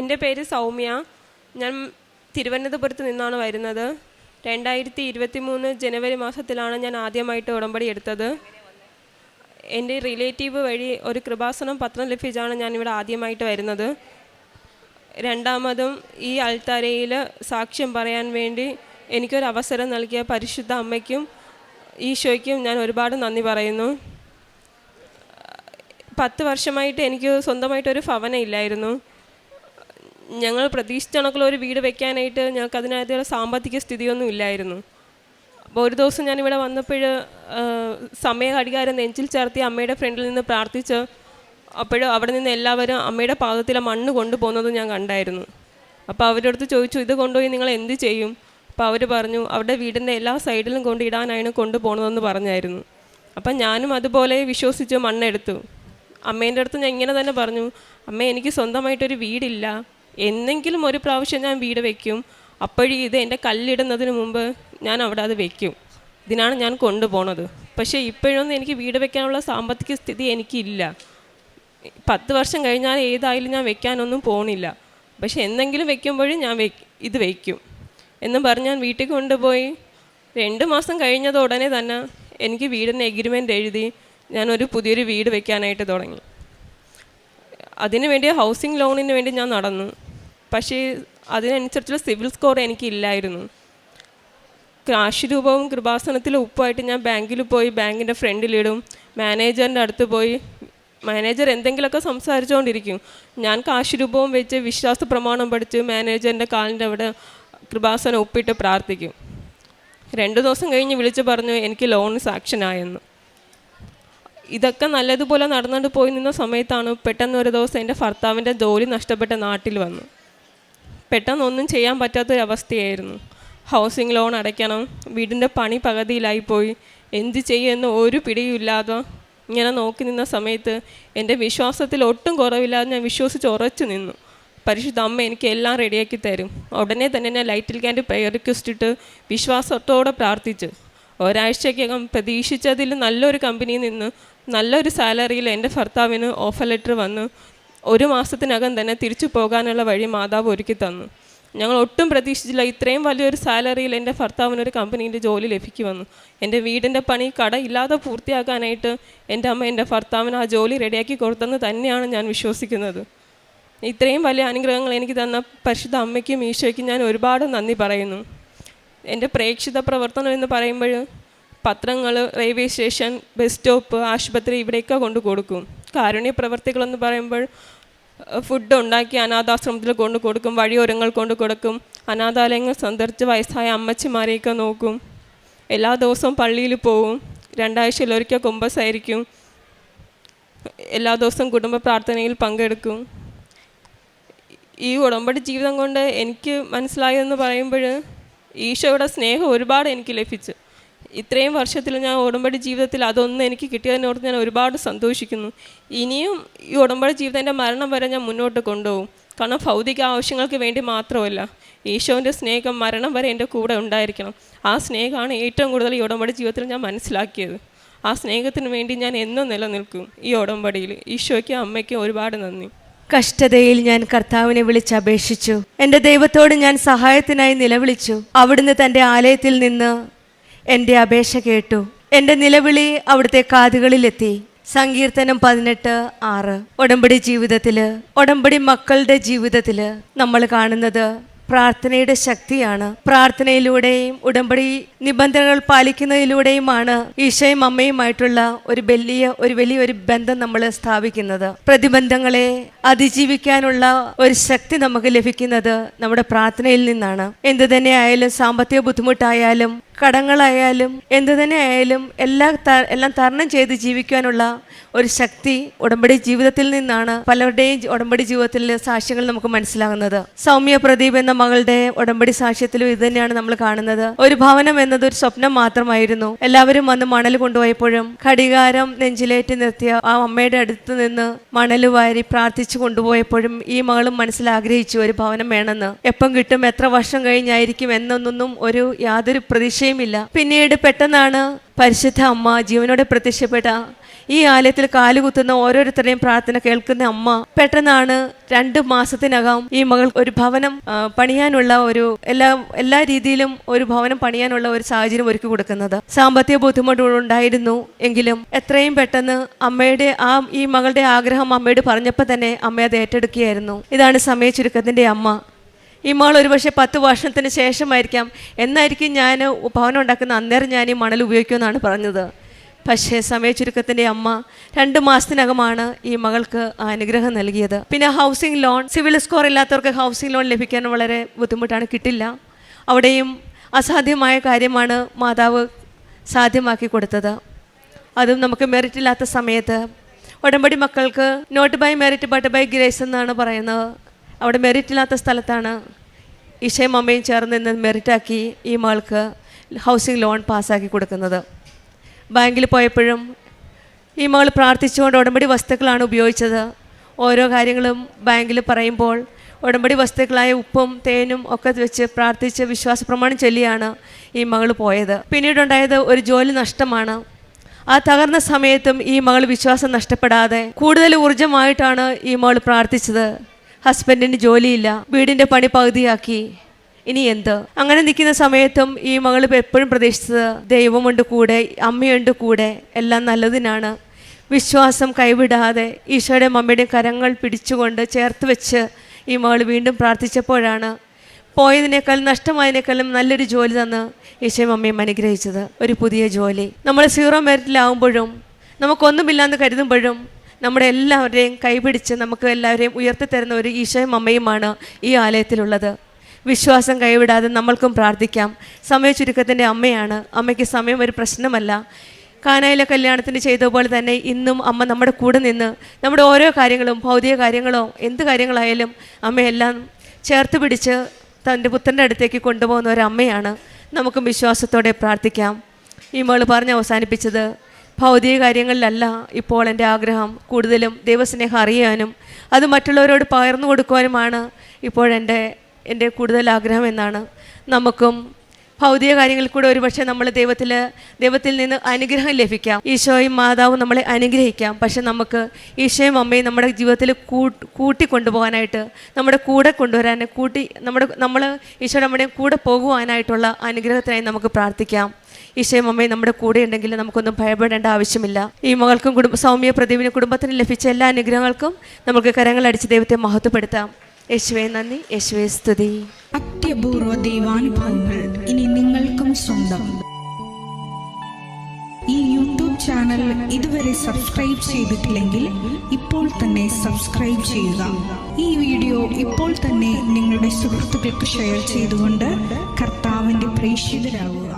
എൻ്റെ പേര് സൗമ്യ. ഞാൻ തിരുവനന്തപുരത്ത് നിന്നാണ് വരുന്നത്. 2023 ജനുവരി മാസത്തിലാണ് ഞാൻ ആദ്യമായിട്ട് ഉടമ്പടി എടുത്തത്. എൻ്റെ റിലേറ്റീവ് വഴി ഒരു കൃപാസനം പത്രം ലഭിച്ചാണ് ഞാനിവിടെ ആദ്യമായിട്ട് വരുന്നത്. രണ്ടാമതും ഈ അൾത്താരയിൽ സാക്ഷ്യം പറയാൻ വേണ്ടി എനിക്കൊരു അവസരം നൽകിയ പരിശുദ്ധ അമ്മയ്ക്കും ഈശോയ്ക്കും ഞാൻ ഒരുപാട് നന്ദി പറയുന്നു. 10 വർഷമായിട്ട് എനിക്ക് സ്വന്തമായിട്ടൊരു ഭവനം ഇല്ലായിരുന്നു. ഞങ്ങൾ പ്രതീക്ഷിച്ച കണക്കുള്ള ഒരു വീട് വെക്കാനായിട്ട് ഞങ്ങൾക്ക് അതിനകത്തുള്ള സാമ്പത്തിക സ്ഥിതിയൊന്നും ഇല്ലായിരുന്നു. അപ്പോൾ ഒരു ദിവസം ഞാനിവിടെ വന്നപ്പോൾ സമയഘടികാരം നെഞ്ചിൽ ചേർത്തി അമ്മയുടെ ഫ്രണ്ടിൽ നിന്ന് പ്രാർത്ഥിച്ച് അപ്പോൾ അവിടെ നിന്ന് എല്ലാവരും അമ്മയുടെ പാദത്തിലെ മണ്ണ് കൊണ്ടുപോകുന്നത് ഞാൻ കണ്ടായിരുന്നു. അപ്പോൾ അവരുടെ അടുത്ത് ചോദിച്ചു, ഇത് കൊണ്ടുപോയി നിങ്ങൾ എന്ത് ചെയ്യും? അപ്പോൾ അവർ പറഞ്ഞു, അവരുടെ വീടിൻ്റെ എല്ലാ സൈഡിലും കൊണ്ടിടാനാണ് കൊണ്ടുപോകണതെന്ന് പറഞ്ഞായിരുന്നു. അപ്പം ഞാനും അതുപോലെ വിശ്വസിച്ച് മണ്ണെടുത്തു. അമ്മേൻ്റെ അടുത്ത് ഞാൻ ഇങ്ങനെ തന്നെ പറഞ്ഞു, അമ്മേ, എനിക്ക് സ്വന്തമായിട്ടൊരു വീടില്ല, എന്നെങ്കിലും ഒരു പ്രാവശ്യം ഞാൻ വീട് വയ്ക്കും. അപ്പോഴും ഇത് എൻ്റെ കല്ലിടുന്നതിന് മുമ്പ് ഞാൻ അവിടെ അത് വയ്ക്കും. ഇതിനാണ് ഞാൻ കൊണ്ടുപോണത്. പക്ഷേ ഇപ്പോഴൊന്നും എനിക്ക് വീട് വയ്ക്കാനുള്ള സാമ്പത്തിക സ്ഥിതി എനിക്കില്ല. 10 വർഷം കഴിഞ്ഞാൽ ഏതായാലും ഞാൻ വെക്കാനൊന്നും പോണില്ല. പക്ഷെ എന്തെങ്കിലും വെക്കുമ്പോഴും ഞാൻ ഇത് വയ്ക്കും എന്ന് പറഞ്ഞ് ഞാൻ വീട്ടിൽ കൊണ്ടുപോയി. 2 മാസം കഴിഞ്ഞത് ഉടനെ തന്നെ എനിക്ക് വീടിൻ്റെ എഗ്രിമെൻ്റ് എഴുതി ഞാനൊരു പുതിയൊരു വീട് വെക്കാനായിട്ട് തുടങ്ങി. അതിനു വേണ്ടി ഹൗസിംഗ് ലോണിന് വേണ്ടി ഞാൻ നടന്നു. പക്ഷേ അതിനനുസരിച്ചുള്ള സിവിൽ സ്കോർ എനിക്കില്ലായിരുന്നു. കാശ് രൂപവും കൃപാസനത്തിലെ ഉപ്പുമായിട്ട് ഞാൻ ബാങ്കിൽ പോയി ബാങ്കിൻ്റെ ഫ്രണ്ടിലിടും. മാനേജറിൻ്റെ അടുത്ത് പോയി മാനേജർ എന്തെങ്കിലുമൊക്കെ സംസാരിച്ചുകൊണ്ടിരിക്കും. ഞാൻ കാശ് രൂപവും വെച്ച് വിശ്വാസ പ്രമാണം പഠിച്ച് മാനേജറിൻ്റെ കാലിൻ്റെ അവിടെ കൃപാസനം ഒപ്പിട്ട് പ്രാർത്ഥിക്കും. 2 ദിവസം കഴിഞ്ഞ് വിളിച്ച് പറഞ്ഞു എനിക്ക് ലോൺ സാങ്ഷനായെന്ന്. ഇതൊക്കെ നല്ലതുപോലെ നടന്നുകൊണ്ട് പോയി നിന്ന സമയത്താണ് പെട്ടെന്ന് ഒരു ദിവസം എൻ്റെ ഭർത്താവിൻ്റെ ജോലി നഷ്ടപ്പെട്ട നാട്ടിൽ വന്നു. പെട്ടെന്നൊന്നും ചെയ്യാൻ പറ്റാത്തൊരവസ്ഥയായിരുന്നു. ഹൗസിംഗ് ലോൺ അടയ്ക്കണം, വീടിൻ്റെ പണി പകുതിയിലായിപ്പോയി, എന്ത് ചെയ്യുമെന്ന് ഒരു പിടിയുമില്ലാതെ ഇങ്ങനെ നോക്കി നിന്ന സമയത്ത് എൻ്റെ വിശ്വാസത്തിൽ ഒട്ടും കുറവില്ലാതെ ഞാൻ വിശ്വസിച്ച് ഉറച്ചു നിന്നു. പരിശുദ്ധ അമ്മ എനിക്ക് എല്ലാം റെഡിയാക്കി തരും. ഉടനെ തന്നെ ഞാൻ ലൈറ്റിൽ ക്യാൻഡ് പ്രയർ റിക്വസ്റ്റ് ഇട്ട് വിശ്വാസത്തോടെ പ്രാർത്ഥിച്ച് ഒരാഴ്ചയ്ക്കകം പ്രതീക്ഷിച്ചതിൽ നല്ലൊരു കമ്പനിയിൽ നിന്ന് നല്ലൊരു സാലറിയിൽ എൻ്റെ ഭർത്താവിന് ഓഫർ ലെറ്റർ വന്ന് 1 മാസത്തിനകം തന്നെ തിരിച്ചു പോകാനുള്ള വഴി മാതാവ് ഒരുക്കി തന്നു. ഞങ്ങൾ ഒട്ടും പ്രതീക്ഷിച്ചില്ല ഇത്രയും വലിയൊരു സാലറിയിൽ എൻ്റെ ഭർത്താവിനൊരു കമ്പനീൻ്റെ ജോലി ലഭിക്കുമെന്ന്. എൻ്റെ വീടിൻ്റെ പണി കടയില്ലാതെ പൂർത്തിയാക്കാനായിട്ട് എൻ്റെ അമ്മ എൻ്റെ ഭർത്താവിന് ആ ജോലി റെഡിയാക്കി കൊടുത്തെന്ന് തന്നെയാണ് ഞാൻ വിശ്വസിക്കുന്നത്. ഇത്രയും വലിയ അനുഗ്രഹങ്ങൾ എനിക്ക് തന്ന പരിശുദ്ധ അമ്മയ്ക്കും ഈശോയ്ക്കും ഞാൻ ഒരുപാട് നന്ദി പറയുന്നു. എൻ്റെ പ്രേക്ഷിത പ്രവർത്തനം എന്ന് പറയുമ്പോൾ പത്രങ്ങൾ, റെയിൽവേ സ്റ്റേഷൻ, ബസ് സ്റ്റോപ്പ്, ആശുപത്രി ഇവിടെയൊക്കെ കൊണ്ട് കൊടുക്കും. കാരുണ്യ പ്രവർത്തികളെന്ന് പറയുമ്പോൾ ഫുഡ് ഉണ്ടാക്കി അനാഥാശ്രമത്തിൽ കൊണ്ട് കൊടുക്കും, വഴിയോരങ്ങൾ കൊണ്ട് കൊടുക്കും, അനാഥാലയങ്ങൾ സന്ദർശിച്ച് വയസ്സായ അമ്മച്ചിമാരെയൊക്കെ നോക്കും. എല്ലാ ദിവസവും പള്ളിയിൽ പോവും, 2 ആഴ്ചയിലൊരിക്കൽ കുമ്പസാരിക്കും, എല്ലാ ദിവസവും കുടുംബ പ്രാർത്ഥനയിൽ പങ്കെടുക്കും. ഈ ഉടമ്പടി ജീവിതം കൊണ്ട് എനിക്ക് മനസ്സിലായതെന്ന് പറയുമ്പോൾ ഈശോയുടെ സ്നേഹം ഒരുപാട് എനിക്ക് ലഭിച്ചു. ഇത്രയും വർഷത്തിൽ ഞാൻ ഉടമ്പടി ജീവിതത്തിൽ അതൊന്നും എനിക്ക് കിട്ടിയതിനോർത്ത് ഞാൻ ഒരുപാട് സന്തോഷിക്കുന്നു. ഇനിയും ഈ ഉടമ്പടി ജീവിതം എൻ്റെ മരണം വരെ ഞാൻ മുന്നോട്ട് കൊണ്ടുപോകും. കാരണം ഭൗതിക ആവശ്യങ്ങൾക്ക് വേണ്ടി മാത്രമല്ല, ഈശോൻ്റെ സ്നേഹം മരണം വരെ എൻ്റെ കൂടെ ഉണ്ടായിരിക്കണം. ആ സ്നേഹമാണ് ഏറ്റവും കൂടുതൽ ഈ ഉടമ്പടി ജീവിതത്തിൽ ഞാൻ മനസ്സിലാക്കിയത്. ആ സ്നേഹത്തിന് വേണ്ടി ഞാൻ എന്നും നിലനിൽക്കും ഈ ഉടമ്പടിയിൽ. ഈശോയ്ക്കും അമ്മയ്ക്കും ഒരുപാട് നന്ദി. കഷ്ടതയിൽ ഞാൻ കർത്താവിനെ വിളിച്ചപേക്ഷിച്ചു. എൻ്റെ ദൈവത്തോട് ഞാൻ സഹായത്തിനായി നിലവിളിച്ചു. അവിടുന്ന് തൻ്റെ ആലയത്തിൽ നിന്ന് എൻ്റെ അപേക്ഷ കേട്ടു. എൻ്റെ നിലവിളി അവിടുത്തെ കാതുകളിലെത്തി. സങ്കീർത്തനം 18:6. ഉടമ്പടി ജീവിതത്തില്, ഉടമ്പടി മക്കളുടെ ജീവിതത്തില് നമ്മൾ കാണുന്നത് പ്രാർത്ഥനയുടെ ശക്തിയാണ്. പ്രാർത്ഥനയിലൂടെയും ഉടമ്പടി നിബന്ധനകൾ പാലിക്കുന്നതിലൂടെയുമാണ് ഈശോയും അമ്മയുമായിട്ടുള്ള ഒരു വലിയൊരു ബന്ധം നമ്മൾ സ്ഥാപിക്കുന്നത്. പ്രതിബന്ധങ്ങളെ അതിജീവിക്കാനുള്ള ഒരു ശക്തി നമുക്ക് ലഭിക്കുന്നത് നമ്മുടെ പ്രാർത്ഥനയിൽ നിന്നാണ്. എന്തു തന്നെ ആയാലും, സാമ്പത്തിക ബുദ്ധിമുട്ടായാലും കടങ്ങളായാലും എന്തു തന്നെ ആയാലും എല്ലാം തരണം ചെയ്ത് ജീവിക്കാനുള്ള ഒരു ശക്തി ഉടമ്പടി ജീവിതത്തിൽ നിന്നാണ് പലരുടെയും ഉടമ്പടി ജീവിതത്തിൽ സാക്ഷ്യങ്ങൾ നമുക്ക് മനസ്സിലാകുന്നത്. സൗമ്യ പ്രദീപ് എന്ന മകളുടെ ഉടമ്പടി സാക്ഷ്യത്തിലും ഇത് തന്നെയാണ് നമ്മൾ കാണുന്നത്. ഒരു ഭവനം എന്നത് ഒരു സ്വപ്നം മാത്രമായിരുന്നു. എല്ലാവരും വന്ന് മണൽ കൊണ്ടുപോയപ്പോഴും ഘടികാരം നെഞ്ചിലേറ്റി നിർത്തിയ ആ അമ്മയുടെ അടുത്ത് നിന്ന് മണൽ വാരി പ്രാർത്ഥിച്ചു കൊണ്ടുപോയപ്പോഴും ഈ മകളും മനസ്സിലാഗ്രഹിച്ചു ഒരു ഭവനം വേണമെന്ന്. എപ്പം കിട്ടും, എത്ര വർഷം കഴിഞ്ഞായിരിക്കും എന്നൊന്നും യാതൊരു പ്രതീക്ഷയുമില്ല. പിന്നീട് പെട്ടെന്നാണ് പരിശുദ്ധ അമ്മ ജീവനോടെ പ്രത്യക്ഷപ്പെട്ട ഈ ആലയത്തിൽ കാലുകുത്തുന്ന ഓരോരുത്തരുടെയും പ്രാർത്ഥന കേൾക്കുന്ന അമ്മ പെട്ടെന്നാണ് 2 മാസത്തിനകം ഈ മകൾ ഒരു ഭവനം പണിയാനുള്ള എല്ലാ രീതിയിലും ഒരു ഭവനം പണിയാനുള്ള ഒരു സാഹചര്യം ഒരുക്കി കൊടുക്കുന്നത്. സാമ്പത്തിക ബുദ്ധിമുട്ടുണ്ടായിരുന്നു എങ്കിലും എത്രയും പെട്ടെന്ന് അമ്മയുടെ ഈ മകളുടെ ആഗ്രഹം അമ്മയോട് പറഞ്ഞപ്പോൾ തന്നെ അമ്മ അത് ഏറ്റെടുക്കുകയായിരുന്നു. ഇതാണ് സമയ ചുരുക്കത്തിൻ്റെ അമ്മ. ഈ മകൾ ഒരുപക്ഷെ 10 വർഷത്തിന് ശേഷമായിരിക്കാം എന്നായിരിക്കും ഞാൻ ഭവനം ഉണ്ടാക്കുന്ന അന്നേരം ഞാൻ ഈ മണൽ ഉപയോഗിക്കുമെന്നാണ് പറഞ്ഞത്. പക്ഷേ സമയ ചുരുക്കത്തിൻ്റെ അമ്മ 2 മാസത്തിനകമാണ് ഈ മകൾക്ക് അനുഗ്രഹം നൽകിയത്. പിന്നെ ഹൗസിംഗ് ലോൺ, സിവിൽ സ്കോർ ഇല്ലാത്തവർക്ക് ഹൗസിംഗ് ലോൺ ലഭിക്കാൻ വളരെ ബുദ്ധിമുട്ടാണ്, കിട്ടില്ല. അവിടെയും അസാധ്യമായ കാര്യമാണ് മാതാവ് സാധ്യമാക്കി കൊടുത്തത്. അതും നമുക്ക് മെറിറ്റ് ഇല്ലാത്ത സമയത്ത്. ഉടമ്പടി മക്കൾക്ക് not by merit but by grace എന്നാണ് പറയുന്നത്. അവിടെ മെറിറ്റ് ഇല്ലാത്ത സ്ഥലത്താണ് ഈശോയും അമ്മയും ചേർന്ന് നിന്ന് മെറിറ്റാക്കി ഈ മകൾക്ക് ഹൗസിംഗ് ലോൺ പാസ്സാക്കി കൊടുക്കുന്നത്. ബാങ്കിൽ പോയപ്പോഴും ഈ മകൾ പ്രാർത്ഥിച്ചുകൊണ്ട് ഉടമ്പടി വസ്തുക്കളാണ് ഉപയോഗിച്ചത്. ഓരോ കാര്യങ്ങളും ബാങ്കിൽ പറയുമ്പോൾ ഉടമ്പടി വസ്തുക്കളായ ഉപ്പും തേനും ഒക്കെ വെച്ച് പ്രാർത്ഥിച്ച് വിശ്വാസ പ്രമാണം ചൊല്ലിയാണ് ഈ മകൾ പോയത്. പിന്നീടുണ്ടായത് ഒരു ജോലി നഷ്ടമാണ്. ആ തകർന്ന സമയത്തും ഈ മകൾ വിശ്വാസം നഷ്ടപ്പെടാതെ കൂടുതൽ ഊർജ്ജമായിട്ടാണ് ഈ മകൾ പ്രാർത്ഥിച്ചത്. ഹസ്ബൻഡിന് ജോലിയില്ല, വീടിൻ്റെ പണി പകുതിയാക്കി, ഇനി എന്ത്? അങ്ങനെ നിൽക്കുന്ന സമയത്തും ഈ മകൾ എപ്പോഴും പ്രതീക്ഷിച്ചത് ദൈവമുണ്ട് കൂടെ, അമ്മയുണ്ട് കൂടെ, എല്ലാം നല്ലതിനാണ്. വിശ്വാസം കൈവിടാതെ ഈശോയുടെയും അമ്മയുടെയും കരങ്ങൾ പിടിച്ചുകൊണ്ട് ചേർത്ത് വെച്ച് ഈ മകൾ വീണ്ടും പ്രാർത്ഥിച്ചപ്പോഴാണ് പോയതിനേക്കാൾ നഷ്ടമായതിനേക്കാളും നല്ലൊരു ജോലി തന്ന് ഈശോയും അമ്മയും അനുഗ്രഹിച്ചത്. ഒരു പുതിയ ജോലി. നമ്മൾ 0 മെറിറ്റിലാവുമ്പോഴും നമുക്കൊന്നുമില്ലാന്ന് കരുതുമ്പോഴും നമ്മുടെ എല്ലാവരുടെയും കൈപിടിച്ച് നമുക്ക് എല്ലാവരെയും ഉയർത്തിത്തരുന്ന ഒരു ഈശോയും അമ്മയുമാണ് ഈ ആലയത്തിലുള്ളത്. വിശ്വാസം കൈവിടാതെ നമ്മൾക്കും പ്രാർത്ഥിക്കാം. സമയ ചുരുക്കത്തിൻ്റെ അമ്മയാണ്. അമ്മയ്ക്ക് സമയം ഒരു പ്രശ്നമല്ല. കാനായിലെ കല്യാണത്തിന് ചെയ്ത പോലെ തന്നെ ഇന്നും അമ്മ നമ്മുടെ കൂടെ നിന്ന് നമ്മുടെ ഓരോ കാര്യങ്ങളും, ഭൗതിക കാര്യങ്ങളോ എന്ത് കാര്യങ്ങളായാലും അമ്മയെല്ലാം ചേർത്ത് പിടിച്ച് തൻ്റെ പുത്രൻ്റെ അടുത്തേക്ക് കൊണ്ടുപോകുന്ന ഒരു അമ്മയാണ്. നമുക്കും വിശ്വാസത്തോടെ പ്രാർത്ഥിക്കാം. ഈ മകൾ പറഞ്ഞ് അവസാനിപ്പിച്ചത്, ഭൗതിക കാര്യങ്ങളിലല്ല ഇപ്പോൾ എൻ്റെ ആഗ്രഹം, കൂടുതലും ദൈവസ്നേഹം അറിയാനും അത് മറ്റുള്ളവരോട് പകർന്നു കൊടുക്കുവാനുമാണ് എൻ്റെ കൂടുതൽ ആഗ്രഹം എന്നാണ്. നമുക്കും ഭൗതിക കാര്യങ്ങളിൽ കൂടെ ഒരുപക്ഷെ നമ്മൾ ദൈവത്തിൽ നിന്ന് അനുഗ്രഹം ലഭിക്കാം. ഈശോയും മാതാവും നമ്മളെ അനുഗ്രഹിക്കാം. പക്ഷെ നമുക്ക് ഈശോയും അമ്മയും നമ്മുടെ ജീവിതത്തിൽ കൂട്ടിക്കൊണ്ടുപോകാനായിട്ട്, നമ്മുടെ കൂടെ കൊണ്ടുവരാൻ, നമ്മൾ ഈശോയുടെ അമ്മയുടെയും കൂടെ പോകുവാനായിട്ടുള്ള അനുഗ്രഹത്തിനായി നമുക്ക് പ്രാർത്ഥിക്കാം. ഈശോയും അമ്മയും നമ്മുടെ കൂടെ ഉണ്ടെങ്കിൽ നമുക്കൊന്നും ഭയപ്പെടേണ്ട ആവശ്യമില്ല. ഈ മകൾക്കും സൗമ്യ പ്രദീപിന് കുടുംബത്തിന് ലഭിച്ച എല്ലാ അനുഗ്രഹങ്ങൾക്കും നമുക്ക് കരങ്ങളടിച്ച് ദൈവത്തെ മഹത്വപ്പെടുത്താം. യേശുവേ നന്ദി, യേശുവേ സ്തുതി. അത്യപൂർവ ദൈവാനുഭവങ്ങൾ ഇനി നിങ്ങൾക്കും സ്വന്തം. ഈ യൂട്യൂബ് ചാനൽ ഇതുവരെ സബ്സ്ക്രൈബ് ചെയ്തിട്ടില്ലെങ്കിൽ ഇപ്പോൾ തന്നെ സബ്സ്ക്രൈബ് ചെയ്യുക. ഈ വീഡിയോ ഇപ്പോൾ തന്നെ നിങ്ങളുടെ സുഹൃത്തുക്കൾക്ക് ഷെയർ ചെയ്തുകൊണ്ട് കർത്താവിൻ്റെ പ്രേക്ഷിതരാകുക.